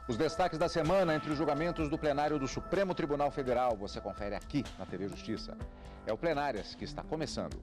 Os destaques da semana entre os julgamentos do plenário do Supremo Tribunal Federal, você confere aqui na TV Justiça. É o Plenárias que está começando.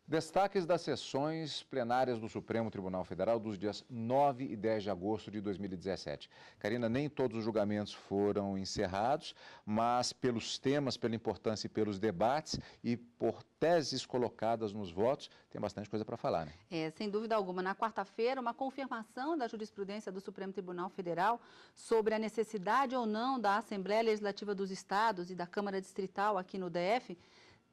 Destaques das sessões plenárias do Supremo Tribunal Federal dos dias 9 e 10 de agosto de 2017. Karina, nem todos os julgamentos foram encerrados, mas pelos temas, pela importância e pelos debates e por teses colocadas nos votos, tem bastante coisa para falar, né? Sem dúvida alguma. Na quarta-feira, uma confirmação da jurisprudência do Supremo Tribunal Federal sobre a necessidade ou não da Assembleia Legislativa dos Estados e da Câmara Distrital aqui no DF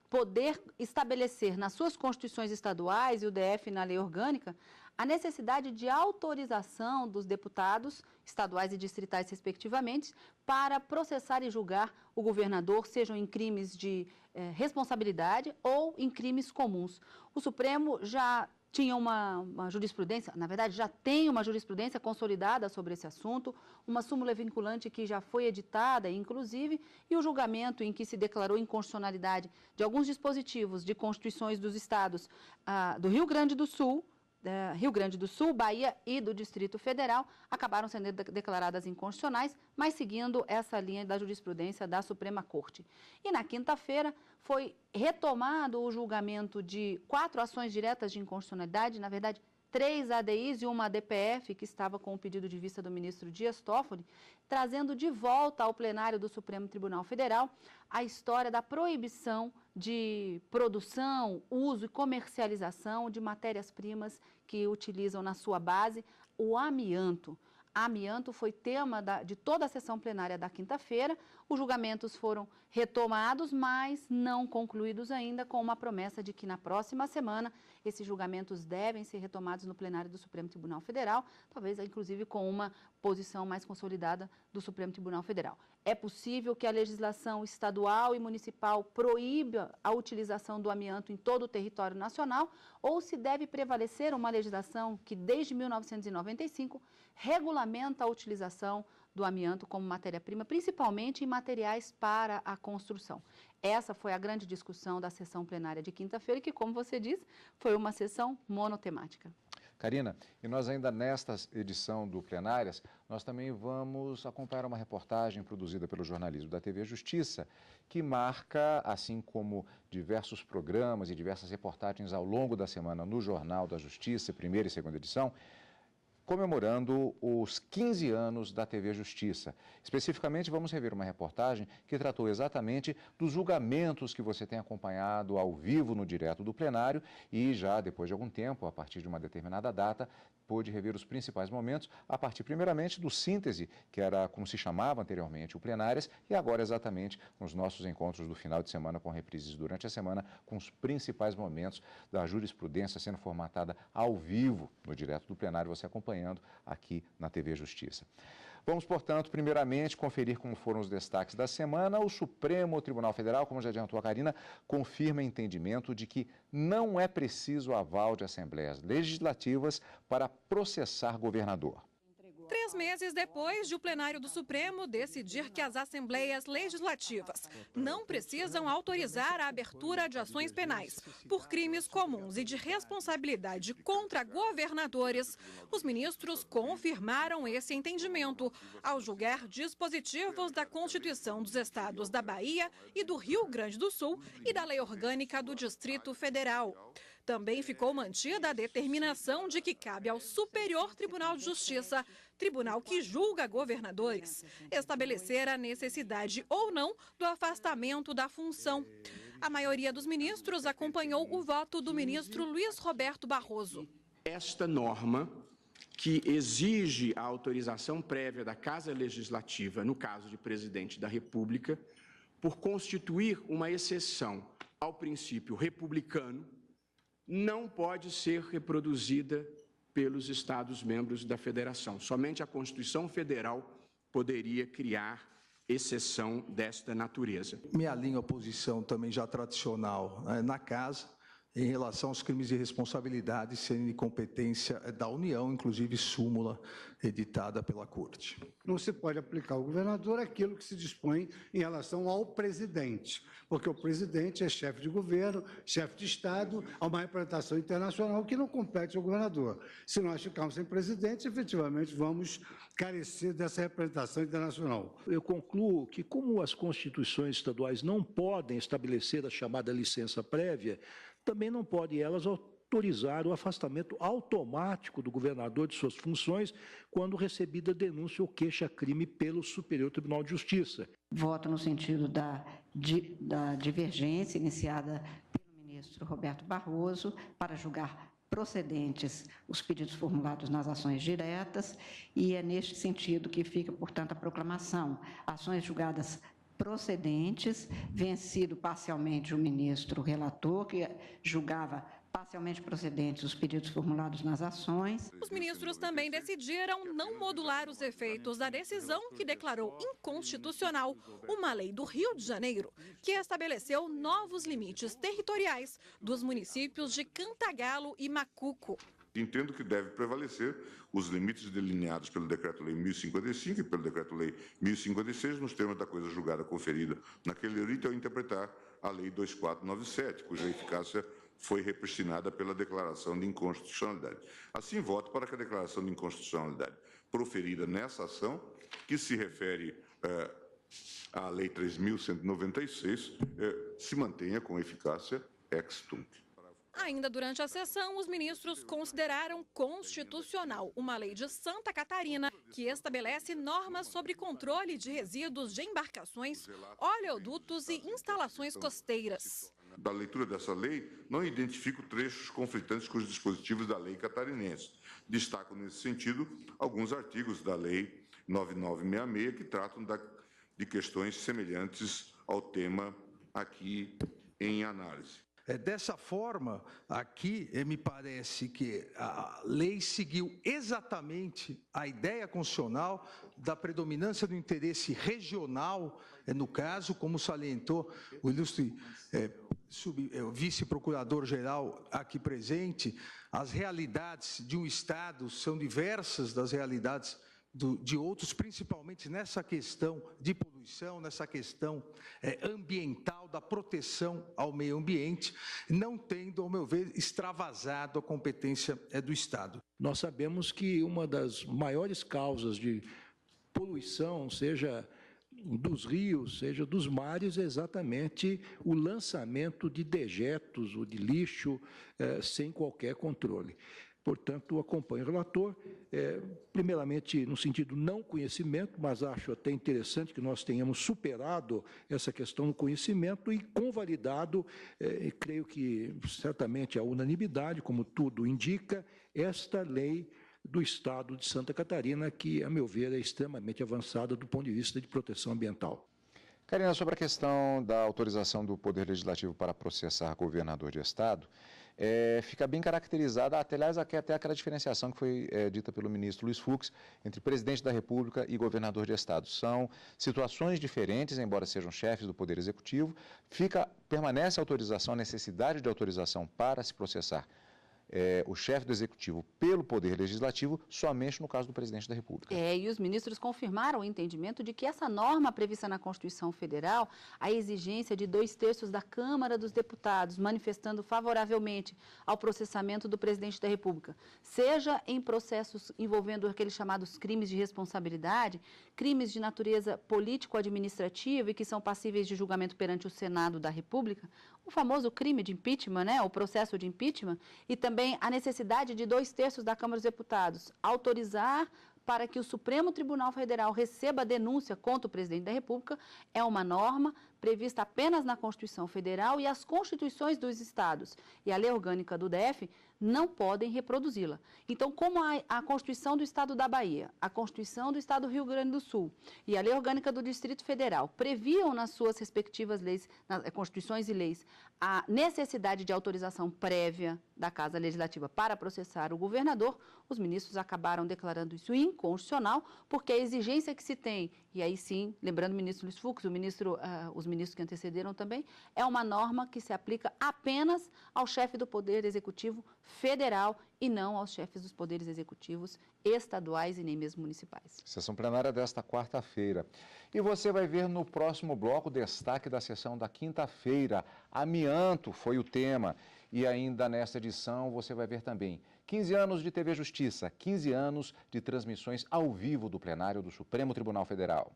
poder estabelecer nas suas constituições estaduais e o DF na lei orgânica a necessidade de autorização dos deputados estaduais e distritais, respectivamente, para processar e julgar o governador, sejam em crimes de responsabilidade ou em crimes comuns. O Supremo já tinha uma jurisprudência, na verdade já tem uma jurisprudência consolidada sobre esse assunto, uma súmula vinculante que já foi editada, inclusive, e o julgamento em que se declarou inconstitucionalidade de alguns dispositivos de constituições dos estados do Rio Grande do Sul, Bahia e do Distrito Federal, acabaram sendo declaradas inconstitucionais, mas seguindo essa linha da jurisprudência da Suprema Corte. E na quinta-feira foi retomado o julgamento de 4 ações diretas de inconstitucionalidade, na verdade, 3 ADIs e uma ADPF, que estava com o pedido de vista do ministro Dias Toffoli, trazendo de volta ao plenário do Supremo Tribunal Federal a história da proibição de produção, uso e comercialização de matérias-primas que utilizam na sua base o amianto. Amianto foi tema de toda a sessão plenária da quinta-feira. Os julgamentos foram retomados, mas não concluídos ainda, com uma promessa de que na próxima semana esses julgamentos devem ser retomados no plenário do Supremo Tribunal Federal, talvez inclusive com uma posição mais consolidada do Supremo Tribunal Federal. É possível que a legislação estadual e municipal proíba a utilização do amianto em todo o território nacional, ou se deve prevalecer uma legislação que desde 1995 regulamenta a utilização do amianto como matéria-prima, principalmente em materiais para a construção. Essa foi a grande discussão da sessão plenária de quinta-feira, que, como você disse, foi uma sessão monotemática. Karina, e nós ainda nesta edição do Plenárias, nós também vamos acompanhar uma reportagem produzida pelo jornalismo da TV Justiça, que marca, assim como diversos programas e diversas reportagens ao longo da semana no Jornal da Justiça, primeira e segunda edição, comemorando os 15 anos da TV Justiça. Especificamente, vamos rever uma reportagem que tratou exatamente dos julgamentos que você tem acompanhado ao vivo no direto do plenário e já depois de algum tempo, a partir de uma determinada data, pôde rever os principais momentos, a partir primeiramente do síntese, que era como se chamava anteriormente o Plenárias, e agora exatamente nos nossos encontros do final de semana com reprises durante a semana, com os principais momentos da jurisprudência sendo formatada ao vivo no direto do plenário, você acompanhando aqui na TV Justiça. Vamos, portanto, primeiramente conferir como foram os destaques da semana. O Supremo Tribunal Federal, como já adiantou a Karina, confirma entendimento de que não é preciso aval de assembleias legislativas para processar governador. 3 meses depois de o plenário do Supremo decidir que as assembleias legislativas não precisam autorizar a abertura de ações penais por crimes comuns e de responsabilidade contra governadores, os ministros confirmaram esse entendimento ao julgar dispositivos da Constituição dos Estados da Bahia e do Rio Grande do Sul e da Lei Orgânica do Distrito Federal. Também ficou mantida a determinação de que cabe ao Superior Tribunal de Justiça, tribunal que julga governadores, estabelecer a necessidade ou não do afastamento da função. A maioria dos ministros acompanhou o voto do ministro Luiz Roberto Barroso. Esta norma, que exige a autorização prévia da Casa Legislativa, no caso de presidente da República, por constituir uma exceção ao princípio republicano, não pode ser reproduzida pelos Estados-membros da Federação. Somente a Constituição Federal poderia criar exceção desta natureza. Me alinho à posição também já tradicional na Casa, em relação aos crimes de responsabilidade serem de competência da União, inclusive súmula editada pela Corte. Não se pode aplicar ao governador aquilo que se dispõe em relação ao presidente, porque o presidente é chefe de governo, chefe de Estado, há uma representação internacional que não compete ao governador. Se nós ficarmos sem presidente, efetivamente vamos carecer dessa representação internacional. Eu concluo que, como as constituições estaduais não podem estabelecer a chamada licença prévia, também não podem elas autorizar o afastamento automático do governador de suas funções quando recebida denúncia ou queixa-crime pelo Superior Tribunal de Justiça. Voto no sentido da divergência iniciada pelo ministro Roberto Barroso para julgar procedentes os pedidos formulados nas ações diretas, e é neste sentido que fica, portanto, a proclamação. Ações julgadas procedentes, vencido parcialmente o ministro relator, que julgava parcialmente procedentes os pedidos formulados nas ações. Os ministros também decidiram não modular os efeitos da decisão que declarou inconstitucional uma lei do Rio de Janeiro, que estabeleceu novos limites territoriais dos municípios de Cantagalo e Macuco. Entendo que deve prevalecer os limites delineados pelo Decreto-Lei 1055 e pelo Decreto-Lei 1056 nos termos da coisa julgada conferida naquele rito ao interpretar a Lei 2497, cuja eficácia foi repristinada pela declaração de inconstitucionalidade. Assim, voto para que a declaração de inconstitucionalidade proferida nessa ação, que se refere à Lei 3.196, se mantenha com eficácia ex tunc. Ainda durante a sessão, os ministros consideraram constitucional uma lei de Santa Catarina que estabelece normas sobre controle de resíduos de embarcações, oleodutos e instalações costeiras. Da leitura dessa lei, não identifico trechos conflitantes com os dispositivos da lei catarinense. Destaco, nesse sentido, alguns artigos da lei 9966 que tratam de questões semelhantes ao tema aqui em análise. Dessa forma, aqui me parece que a lei seguiu exatamente a ideia constitucional da predominância do interesse regional, no caso, como salientou o ilustre vice-procurador-geral aqui presente, as realidades de um Estado são diversas das realidades de outros, principalmente nessa questão de poluição, nessa questão ambiental, da proteção ao meio ambiente, não tendo, ao meu ver, extravasado a competência do Estado. Nós sabemos que uma das maiores causas de poluição, seja dos rios, seja dos mares, é exatamente o lançamento de dejetos ou de lixo sem qualquer controle. Portanto, acompanho o relator, primeiramente no sentido não conhecimento, mas acho até interessante que nós tenhamos superado essa questão do conhecimento e convalidado, creio que certamente a unanimidade, como tudo indica, esta lei do Estado de Santa Catarina, que, a meu ver, é extremamente avançada do ponto de vista de proteção ambiental. Karina, sobre a questão da autorização do Poder Legislativo para processar governador de Estado, fica bem caracterizada, aliás, até aquela diferenciação que foi dita pelo ministro Luiz Fux entre presidente da República e governador de Estado. São situações diferentes, embora sejam chefes do Poder Executivo. Permanece a autorização, a necessidade de autorização para se processar o chefe do Executivo pelo Poder Legislativo somente no caso do presidente da República. E os ministros confirmaram o entendimento de que essa norma prevista na Constituição Federal, a exigência de 2/3 da Câmara dos Deputados manifestando favoravelmente ao processamento do presidente da República, seja em processos envolvendo aqueles chamados crimes de responsabilidade, crimes de natureza político-administrativa e que são passíveis de julgamento perante o Senado da República, o famoso crime de impeachment, o processo de impeachment, e também a necessidade de 2/3 da Câmara dos Deputados autorizar para que o Supremo Tribunal Federal receba a denúncia contra o presidente da República, é uma norma prevista apenas na Constituição Federal e as constituições dos estados. E a lei orgânica do DF não podem reproduzi-la. Então, como a Constituição do Estado da Bahia, a Constituição do Estado do Rio Grande do Sul e a Lei Orgânica do Distrito Federal previam nas suas respectivas leis, constituições e leis, a necessidade de autorização prévia da Casa Legislativa para processar o governador, os ministros acabaram declarando isso inconstitucional, porque a exigência que se tem, e aí sim, lembrando o ministro Luiz Fux, os ministros que antecederam também, é uma norma que se aplica apenas ao chefe do Poder Executivo Federal e não aos chefes dos poderes executivos estaduais e nem mesmo municipais. Sessão plenária desta quarta-feira. E você vai ver no próximo bloco o destaque da sessão da quinta-feira. Amianto foi o tema. E ainda nesta edição você vai ver também 15 anos de TV Justiça, 15 anos de transmissões ao vivo do plenário do Supremo Tribunal Federal.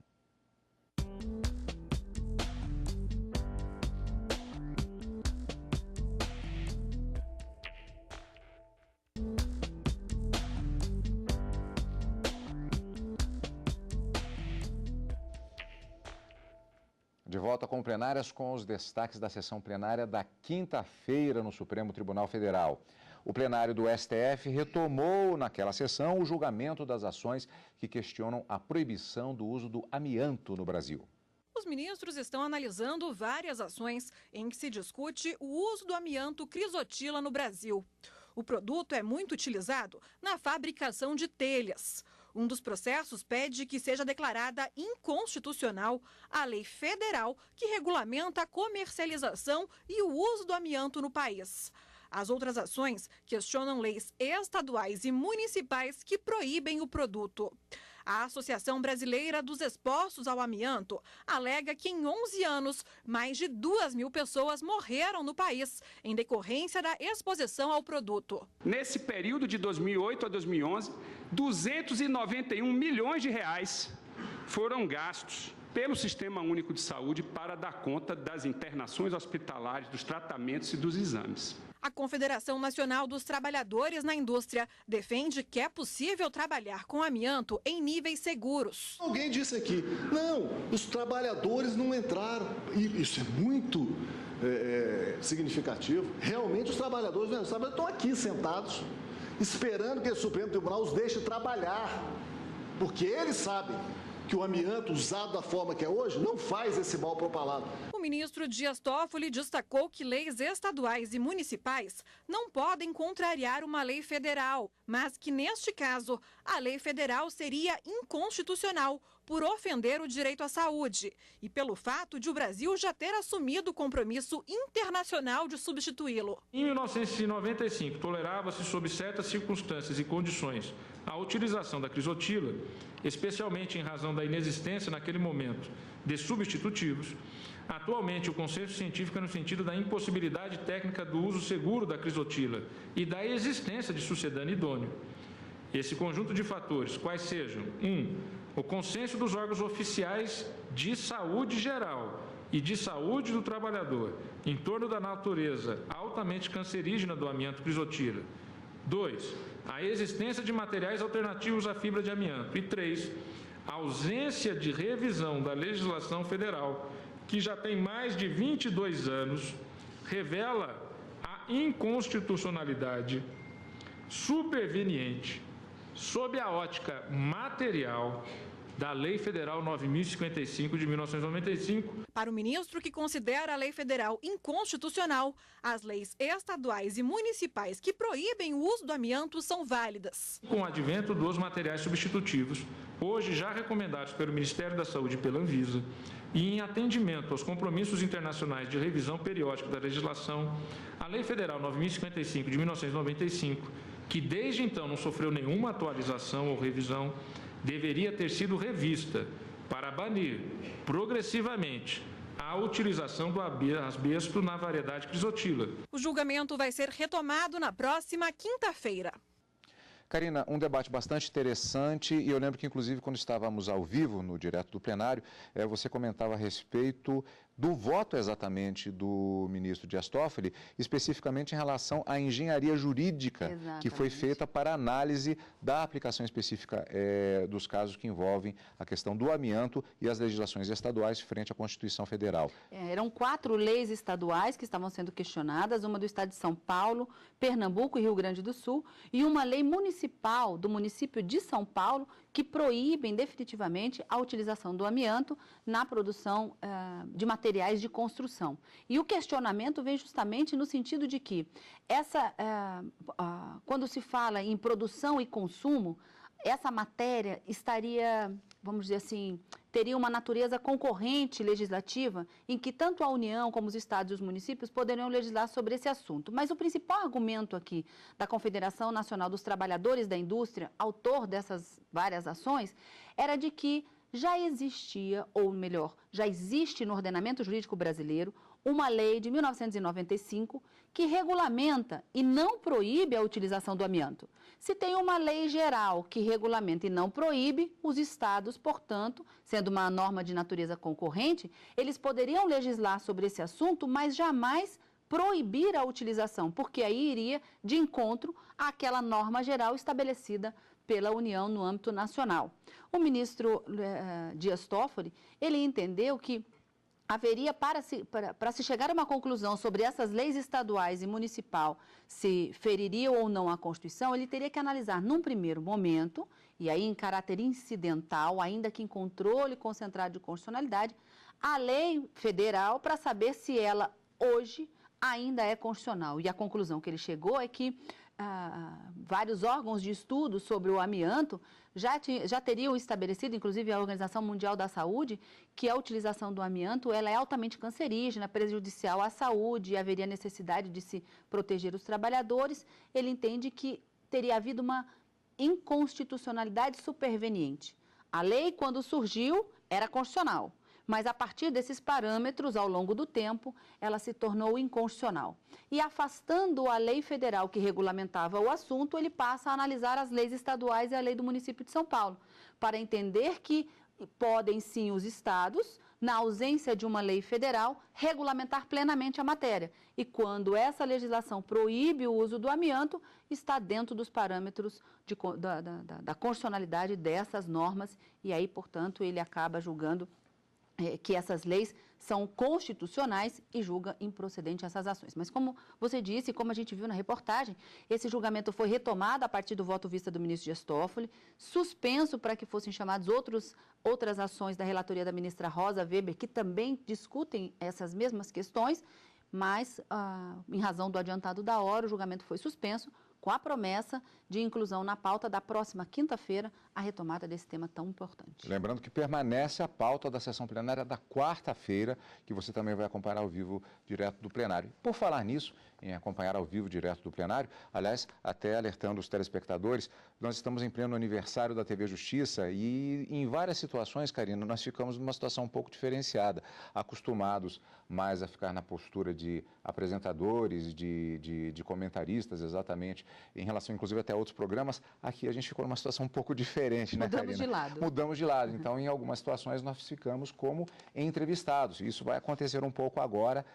De volta com plenárias com os destaques da sessão plenária da quinta-feira no Supremo Tribunal Federal. O plenário do STF retomou naquela sessão o julgamento das ações que questionam a proibição do uso do amianto no Brasil. Os ministros estão analisando várias ações em que se discute o uso do amianto crisotila no Brasil. O produto é muito utilizado na fabricação de telhas. Um dos processos pede que seja declarada inconstitucional a lei federal que regulamenta a comercialização e o uso do amianto no país. As outras ações questionam leis estaduais e municipais que proíbem o produto. A Associação Brasileira dos Expostos ao Amianto alega que em 11 anos, mais de 2.000 pessoas morreram no país em decorrência da exposição ao produto. Nesse período de 2008 a 2011, 291 milhões de reais foram gastos pelo Sistema Único de Saúde para dar conta das internações hospitalares, dos tratamentos e dos exames. A Confederação Nacional dos Trabalhadores na Indústria defende que é possível trabalhar com amianto em níveis seguros. Alguém disse aqui, não, os trabalhadores não entraram, e isso é muito significativo. Realmente os trabalhadores não entraram, estão aqui sentados, esperando que o Supremo Tribunal os deixe trabalhar, porque eles sabem que o amianto usado da forma que é hoje não faz esse mal propalado. O ministro Dias Toffoli destacou que leis estaduais e municipais não podem contrariar uma lei federal, mas que, neste caso, a lei federal seria inconstitucional por ofender o direito à saúde e pelo fato de o Brasil já ter assumido o compromisso internacional de substituí-lo. Em 1995, tolerava-se, sob certas circunstâncias e condições, a utilização da crisotila, especialmente em razão da inexistência, naquele momento, de substitutivos. Atualmente, o consenso científico é no sentido da impossibilidade técnica do uso seguro da crisotila e da existência de sucedâneo idôneo. Esse conjunto de fatores, quais sejam: 1. O consenso dos órgãos oficiais de saúde geral e de saúde do trabalhador em torno da natureza altamente cancerígena do amianto crisotila. 2. A existência de materiais alternativos à fibra de amianto. E 3. A ausência de revisão da legislação federal, que já tem mais de 22 anos, revela a inconstitucionalidade superveniente, sob a ótica material, da Lei Federal 9.055 de 1995. Para o ministro, que considera a lei federal inconstitucional, as leis estaduais e municipais que proíbem o uso do amianto são válidas. Com o advento dos materiais substitutivos, hoje já recomendados pelo Ministério da Saúde e pela Anvisa, e em atendimento aos compromissos internacionais de revisão periódica da legislação, a Lei Federal 9.055 de 1995, que desde então não sofreu nenhuma atualização ou revisão, deveria ter sido revista para banir progressivamente a utilização do asbesto na variedade crisotila. O julgamento vai ser retomado na próxima quinta-feira. Karina, um debate bastante interessante, e eu lembro que, inclusive, quando estávamos ao vivo, no direto do plenário, você comentava a respeito do voto exatamente do ministro Dias Toffoli, especificamente em relação à engenharia jurídica que foi feita para análise da aplicação específica dos casos que envolvem a questão do amianto e as legislações estaduais frente à Constituição Federal. Eram 4 leis estaduais que estavam sendo questionadas, uma do estado de São Paulo, Pernambuco e Rio Grande do Sul, e uma lei municipal do município de São Paulo que proíbem definitivamente a utilização do amianto na produção de materiais de construção. E o questionamento vem justamente no sentido de que quando se fala em produção e consumo, essa matéria estaria, vamos dizer assim, teria uma natureza concorrente legislativa em que tanto a União como os estados e os municípios poderiam legislar sobre esse assunto. Mas o principal argumento aqui da Confederação Nacional dos Trabalhadores da Indústria, autor dessas várias ações, era de que já existia, ou melhor, já existe no ordenamento jurídico brasileiro uma lei de 1995 que regulamenta e não proíbe a utilização do amianto. Se tem uma lei geral que regulamenta e não proíbe, os estados, portanto, sendo uma norma de natureza concorrente, eles poderiam legislar sobre esse assunto, mas jamais proibir a utilização, porque aí iria de encontro àquela norma geral estabelecida pela União no âmbito nacional. O ministro Dias Toffoli, ele entendeu que haveria, para se chegar a uma conclusão sobre essas leis estaduais e municipal, se feririam ou não a Constituição, ele teria que analisar num primeiro momento, e aí em caráter incidental, ainda que em controle concentrado de constitucionalidade, a lei federal para saber se ela hoje ainda é constitucional. E a conclusão que ele chegou é que vários órgãos de estudo sobre o amianto já teriam estabelecido, inclusive a Organização Mundial da Saúde, que a utilização do amianto ela é altamente cancerígena, prejudicial à saúde, e haveria necessidade de se proteger os trabalhadores. Ele entende que teria havido uma inconstitucionalidade superveniente. A lei, quando surgiu, era constitucional, mas a partir desses parâmetros, ao longo do tempo, ela se tornou inconstitucional. E afastando a lei federal que regulamentava o assunto, ele passa a analisar as leis estaduais e a lei do município de São Paulo, para entender que podem sim os estados, na ausência de uma lei federal, regulamentar plenamente a matéria. E quando essa legislação proíbe o uso do amianto, está dentro dos parâmetros da constitucionalidade dessas normas, e aí, portanto, ele acaba julgando que essas leis são constitucionais e julga improcedente essas ações. Mas como você disse, como a gente viu na reportagem, esse julgamento foi retomado a partir do voto vista do ministro Dias Toffoli, suspenso para que fossem chamadas outras ações da relatoria da ministra Rosa Weber, que também discutem essas mesmas questões, mas, em razão do adiantado da hora, o julgamento foi suspenso, com a promessa de inclusão na pauta da próxima quinta-feira, a retomada desse tema tão importante. Lembrando que permanece a pauta da sessão plenária da quarta-feira, que você também vai acompanhar ao vivo direto do plenário. Por falar nisso, em acompanhar ao vivo direto do plenário, aliás, até alertando os telespectadores, nós estamos em pleno aniversário da TV Justiça e em várias situações, Karina, nós ficamos numa situação um pouco diferenciada, acostumados mais a ficar na postura de apresentadores, de comentaristas, exatamente, em relação, inclusive, até a outros programas. Aqui a gente ficou numa situação um pouco diferente, né, Karina? Mudamos de lado. Mudamos de lado. Então, em algumas situações, nós ficamos como entrevistados. Isso vai acontecer um pouco agora,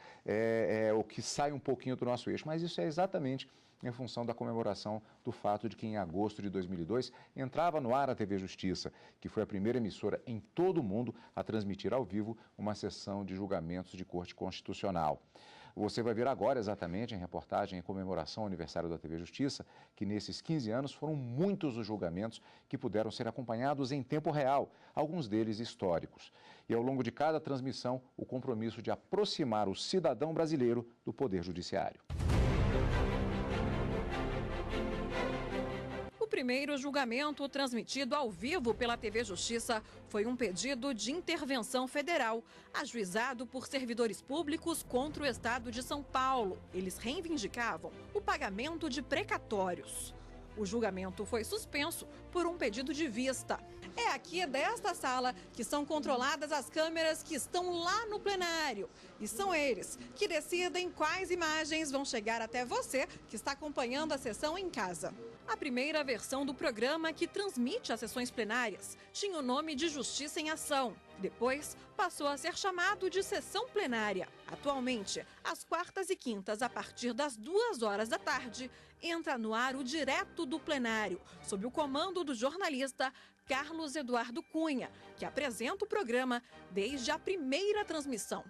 o que sai um pouquinho do nosso eixo. Mas isso é exatamente em função da comemoração do fato de que em agosto de 2002 entrava no ar a TV Justiça, que foi a primeira emissora em todo o mundo a transmitir ao vivo uma sessão de julgamentos de Corte Constitucional. Você vai ver agora exatamente em reportagem em comemoração ao aniversário da TV Justiça que nesses 15 anos foram muitos os julgamentos que puderam ser acompanhados em tempo real, alguns deles históricos. E ao longo de cada transmissão, o compromisso de aproximar o cidadão brasileiro do Poder Judiciário. O primeiro julgamento transmitido ao vivo pela TV Justiça foi um pedido de intervenção federal, ajuizado por servidores públicos contra o estado de São Paulo. Eles reivindicavam o pagamento de precatórios. O julgamento foi suspenso por um pedido de vista. É aqui desta sala que são controladas as câmeras que estão lá no plenário. E são eles que decidem quais imagens vão chegar até você que está acompanhando a sessão em casa. A primeira versão do programa que transmite as sessões plenárias tinha o nome de Justiça em Ação. Depois, passou a ser chamado de Sessão Plenária. Atualmente, às quartas e quintas, a partir das 2h da tarde, entra no ar o Direto do Plenário, sob o comando do jornalista Carlos Eduardo Cunha, que apresenta o programa desde a primeira transmissão.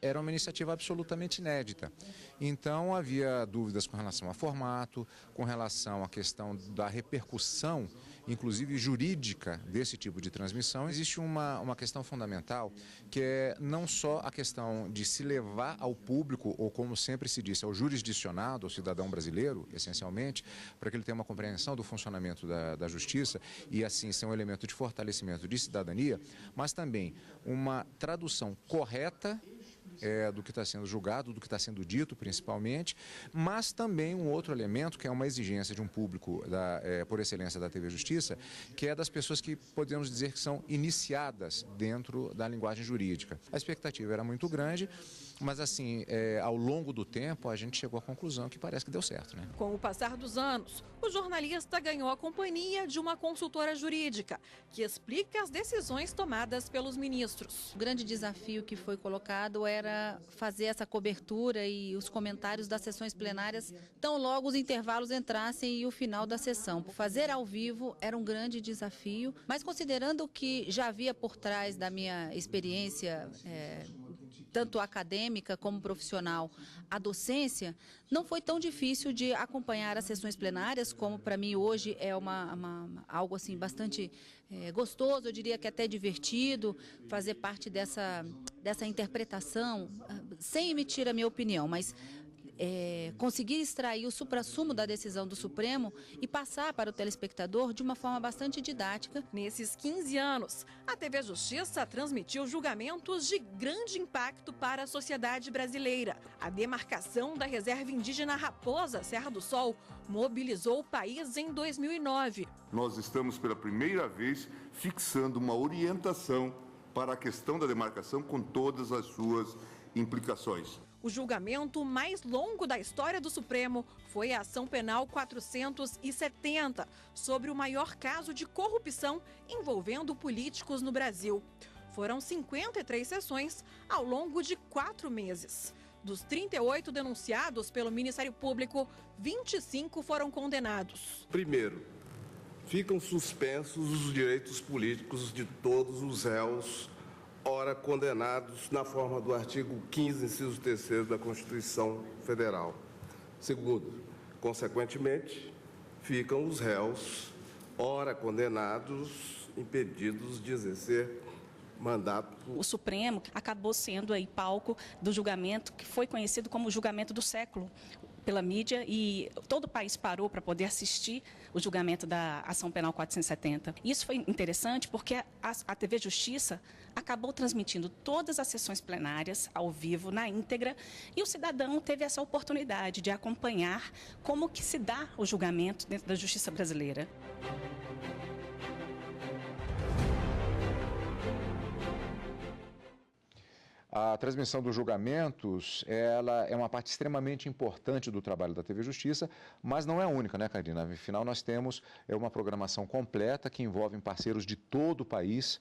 Era uma iniciativa absolutamente inédita. Então, havia dúvidas com relação ao formato, com relação à questão da repercussão, inclusive jurídica, desse tipo de transmissão. Existe uma questão fundamental, que é não só a questão de se levar ao público, ou como sempre se disse, ao jurisdicionado, ao cidadão brasileiro, essencialmente, para que ele tenha uma compreensão do funcionamento da justiça e, assim, ser um elemento de fortalecimento de cidadania, mas também uma tradução correta do que está sendo julgado, do que está sendo dito, principalmente, mas também um outro elemento que é uma exigência de um público, por excelência da TV Justiça, que é das pessoas que podemos dizer que são iniciadas dentro da linguagem jurídica. A expectativa era muito grande, mas assim, ao longo do tempo, a gente chegou à conclusão que parece que deu certo, né? Com o passar dos anos, o jornalista ganhou a companhia de uma consultora jurídica, que explica as decisões tomadas pelos ministros. O grande desafio que foi colocado era fazer essa cobertura e os comentários das sessões plenárias tão logo os intervalos entrassem e o final da sessão. Fazer ao vivo era um grande desafio, mas considerando que já havia por trás da minha experiência, tanto acadêmica como profissional, a docência, não foi tão difícil de acompanhar as sessões plenárias, como para mim hoje é algo assim bastante gostoso, eu diria que até divertido, fazer parte dessa interpretação, sem emitir a minha opinião, mas conseguir extrair o suprassumo da decisão do Supremo e passar para o telespectador de uma forma bastante didática. Nesses 15 anos, a TV Justiça transmitiu julgamentos de grande impacto para a sociedade brasileira. A demarcação da reserva indígena Raposa, Serra do Sol, mobilizou o país em 2009. Nós estamos pela primeira vez fixando uma orientação para a questão da demarcação com todas as suas implicações. O julgamento mais longo da história do Supremo foi a Ação Penal 470, sobre o maior caso de corrupção envolvendo políticos no Brasil. Foram 53 sessões ao longo de 4 meses. Dos 38 denunciados pelo Ministério Público, 25 foram condenados. Primeiro, ficam suspensos os direitos políticos de todos os réus ora condenados na forma do artigo 15, inciso 3º da Constituição Federal. Segundo, consequentemente, ficam os réus ora condenados, impedidos de exercer mandato. O Supremo acabou sendo aí palco do julgamento que foi conhecido como o julgamento do século pela mídia, e todo o país parou para poder assistir o julgamento da Ação Penal 470. Isso foi interessante porque a TV Justiça acabou transmitindo todas as sessões plenárias ao vivo, na íntegra, e o cidadão teve essa oportunidade de acompanhar como que se dá o julgamento dentro da justiça brasileira. A transmissão dos julgamentos, ela é uma parte extremamente importante do trabalho da TV Justiça, mas não é a única, né, Karina? Afinal, nós temos uma programação completa que envolve parceiros de todo o país,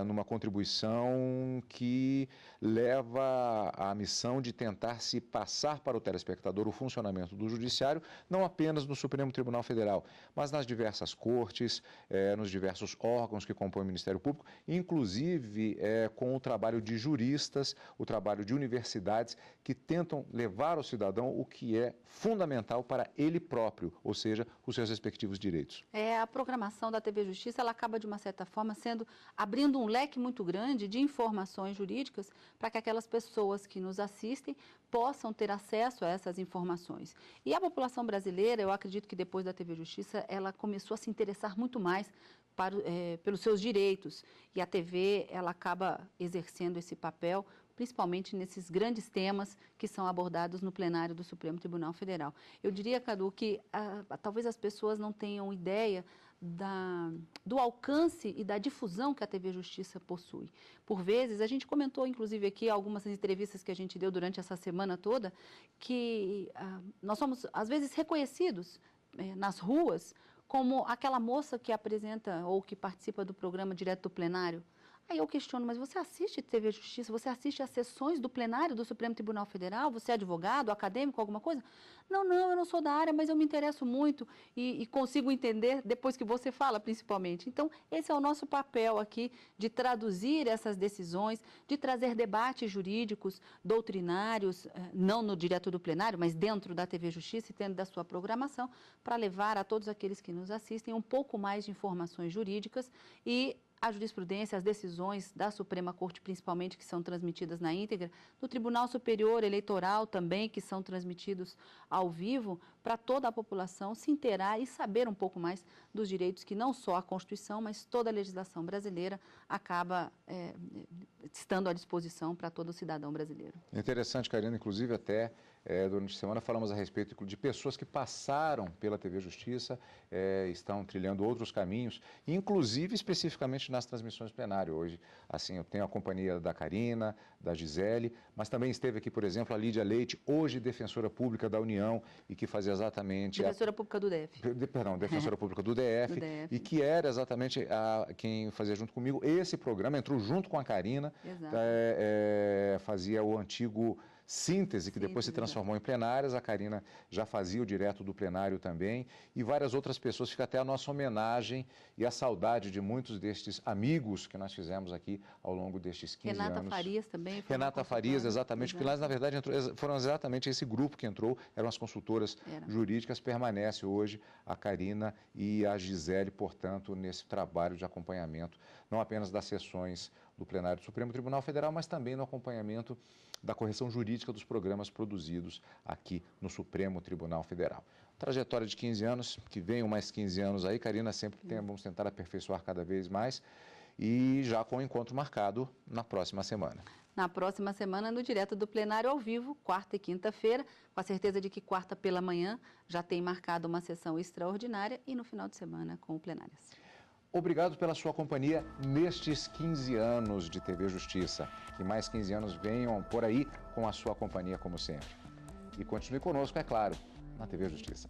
numa contribuição que leva à missão de tentar se passar para o telespectador o funcionamento do judiciário, não apenas no Supremo Tribunal Federal, mas nas diversas cortes, nos diversos órgãos que compõem o Ministério Público, inclusive com o trabalho de juristas, o trabalho de universidades que tentam levar ao cidadão o que é fundamental para ele próprio, ou seja, os seus respectivos direitos. A programação da TV Justiça, ela acaba de uma certa forma abrindo um leque muito grande de informações jurídicas para que aquelas pessoas que nos assistem possam ter acesso a essas informações. E a população brasileira, eu acredito que depois da TV Justiça, ela começou a se interessar muito mais pelos seus direitos. E a TV, ela acaba exercendo esse papel, principalmente nesses grandes temas que são abordados no plenário do Supremo Tribunal Federal. Eu diria, Cadu, que talvez as pessoas não tenham ideia do alcance e da difusão que a TV Justiça possui. Por vezes, a gente comentou, inclusive, aqui algumas entrevistas que a gente deu durante essa semana toda, que nós somos, às vezes, reconhecidos nas ruas como aquela moça que apresenta ou que participa do programa direto do plenário. Aí eu questiono, mas você assiste TV Justiça? Você assiste às sessões do plenário do Supremo Tribunal Federal? Você é advogado, acadêmico, alguma coisa? Não, eu não sou da área, mas eu me interesso muito e consigo entender depois que você fala, principalmente. Então, esse é o nosso papel aqui, de traduzir essas decisões, de trazer debates jurídicos, doutrinários, não no direto do plenário, mas dentro da TV Justiça e dentro da sua programação, para levar a todos aqueles que nos assistem um pouco mais de informações jurídicas e a jurisprudência, as decisões da Suprema Corte, principalmente, que são transmitidas na íntegra, do Tribunal Superior Eleitoral também, que são transmitidos ao vivo, para toda a população se inteirar e saber um pouco mais dos direitos que não só a Constituição, mas toda a legislação brasileira acaba estando à disposição para todo cidadão brasileiro. Interessante, Karina, inclusive até durante a semana falamos a respeito de pessoas que passaram pela TV Justiça, estão trilhando outros caminhos, inclusive especificamente nas transmissões plenárias. Hoje, assim, eu tenho a companhia da Karina, da Gisele, mas também esteve aqui, por exemplo, a Lídia Leite, hoje defensora pública da União e que fazia exatamente... Defensora pública do DF. Perdão, defensora pública do DF, e que era exatamente quem fazia junto comigo esse programa, entrou junto com a Karina, fazia o antigo Síntese, que depois se transformou em plenárias. A Karina já fazia o direto do plenário também, e várias outras pessoas. Fica até a nossa homenagem e a saudade de muitos destes amigos que nós fizemos aqui ao longo destes 15 anos. Renata Farias também. Renata Farias, exatamente, porque lá, na verdade, foram exatamente esse grupo que entrou, eram as consultoras jurídicas. Permanece hoje a Karina e a Gisele, portanto, nesse trabalho de acompanhamento, não apenas das sessões do plenário do Supremo Tribunal Federal, mas também no acompanhamento da correção jurídica dos programas produzidos aqui no Supremo Tribunal Federal. Trajetória de 15 anos, que venham mais 15 anos aí, Karina, sempre vamos tentar aperfeiçoar cada vez mais, e já com o encontro marcado na próxima semana. Na próxima semana, no direto do plenário ao vivo, quarta e quinta-feira, com a certeza de que quarta pela manhã já tem marcado uma sessão extraordinária e no final de semana com o plenárias. Obrigado pela sua companhia nestes 15 anos de TV Justiça. Que mais 15 anos venham por aí com a sua companhia, como sempre. E continue conosco, é claro, na TV Justiça.